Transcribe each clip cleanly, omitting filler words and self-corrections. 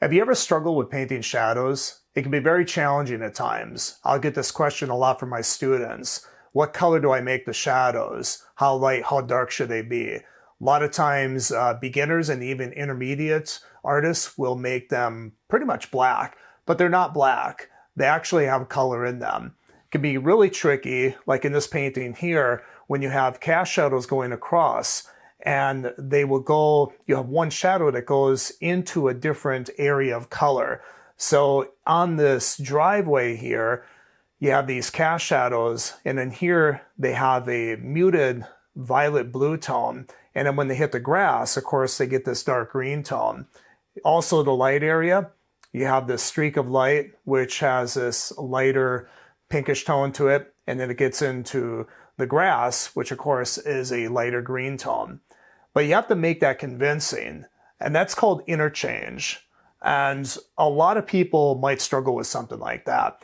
Have you ever struggled with painting shadows? It can be very challenging at times. I'll get this question a lot from my students. What color do I make the shadows? How light, how dark should they be? A lot of times beginners and even intermediate artists will make them pretty much black, but they're not black. They actually have color in them. It can be really tricky, like in this painting here, when you have cast shadows going across. And they will go, you have one shadow that goes into a different area of color. So on this driveway here, you have these cast shadows, and then here they have a muted violet blue tone. And then when they hit the grass, of course, they get this dark green tone. Also the light area, you have this streak of light, which has this lighter pinkish tone to it. And then it gets into the grass, which of course is a lighter green tone. But you have to make that convincing, and that's called interchange. And a lot of people might struggle with something like that.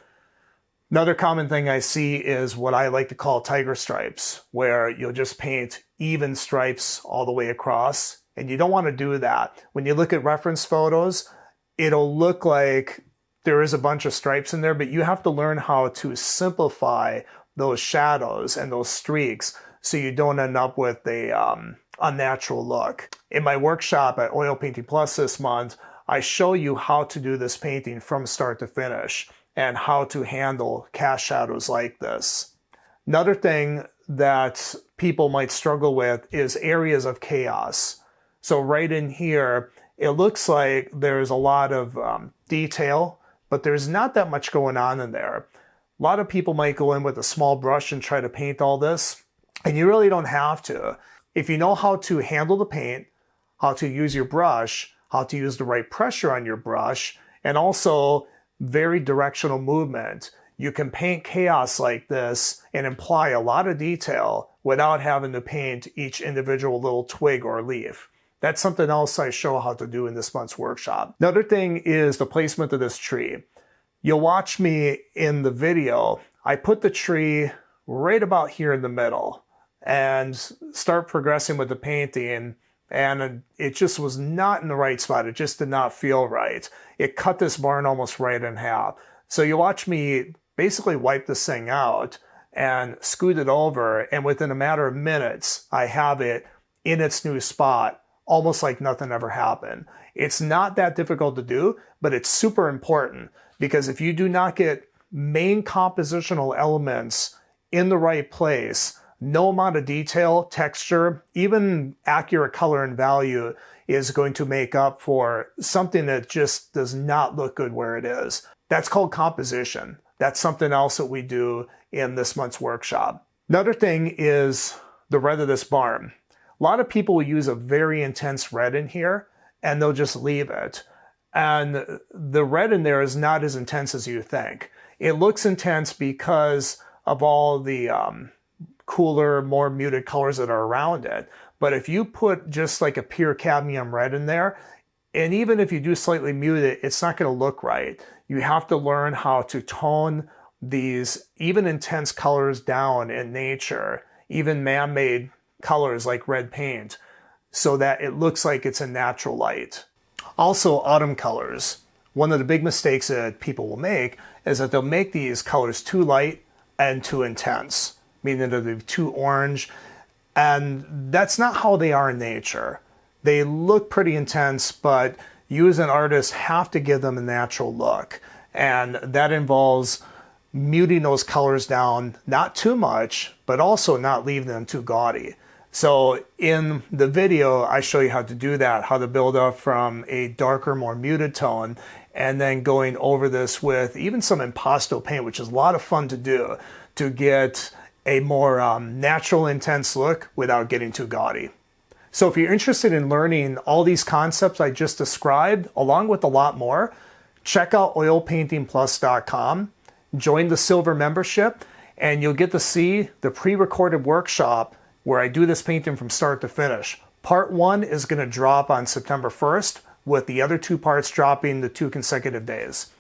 Another common thing I see is what I like to call tiger stripes, where you'll just paint even stripes all the way across, and you don't want to do that. When you look at reference photos, it'll look like there is a bunch of stripes in there, but you have to learn how to simplify those shadows and those streaks so you don't end up with a unnatural look. In my workshop at Oil Painting Plus this month, I show you how to do this painting from start to finish and how to handle cast shadows like this. Another thing that people might struggle with is areas of chaos. So right in here, it looks like there's a lot of detail, but there's not that much going on in there. A lot of people might go in with a small brush and try to paint all this, and you really don't have to. If you know how to handle the paint, how to use your brush, how to use the right pressure on your brush, and also very directional movement, you can paint chaos like this and imply a lot of detail without having to paint each individual little twig or leaf. That's something else I show how to do in this month's workshop. Another thing is the placement of this tree. You'll watch me in the video, I put the tree right about here in the middle and start progressing with the painting, and it just was not in the right spot. It just did not feel right. It cut this barn almost right in half. So you watch me basically wipe this thing out and scoot it over, and within a matter of minutes, I have it in its new spot, almost like nothing ever happened. It's not that difficult to do, but it's super important, because if you do not get main compositional elements in the right place, no amount of detail, texture, even accurate color and value is going to make up for something that just does not look good where it is. That's called composition. That's something else that we do in this month's workshop. Another thing is the red of this barn. A lot of people will use a very intense red in here, and they'll just leave it. And the red in there is not as intense as you think. It looks intense because of all the cooler, more muted colors that are around it. But if you put just like a pure cadmium red in there, and even if you do slightly mute it, it's not going to look right. You have to learn how to tone these even intense colors down in nature, even man-made colors like red paint, so that it looks like it's a natural light. Also, autumn colors. One of the big mistakes that people will make is that they'll make these colors too light and too intense, meaning that they're too orange, and that's not how they are in nature. They look pretty intense, but you as an artist have to give them a natural look, and that involves muting those colors down, not too much, but also not leaving them too gaudy. So in the video, I show you how to do that, how to build up from a darker, more muted tone, and then going over this with even some impasto paint, which is a lot of fun to do, to get a more natural, intense look without getting too gaudy. So if you're interested in learning all these concepts I just described, along with a lot more, check out oilpaintingplus.com, join the Silver membership, and you'll get to see the pre-recorded workshop where I do this painting from start to finish. Part 1 is going to drop on September 1st, with the other 2 parts dropping the 2 consecutive days.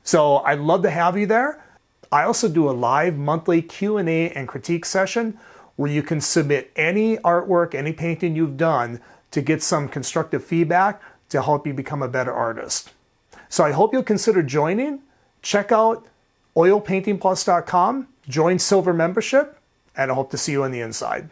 So I'd love to have you there. I also do a live monthly Q&A and critique session where you can submit any artwork, any painting you've done to get some constructive feedback to help you become a better artist. So I hope you'll consider joining. Check out oilpaintingplus.com, join Silver membership, and I hope to see you on the inside.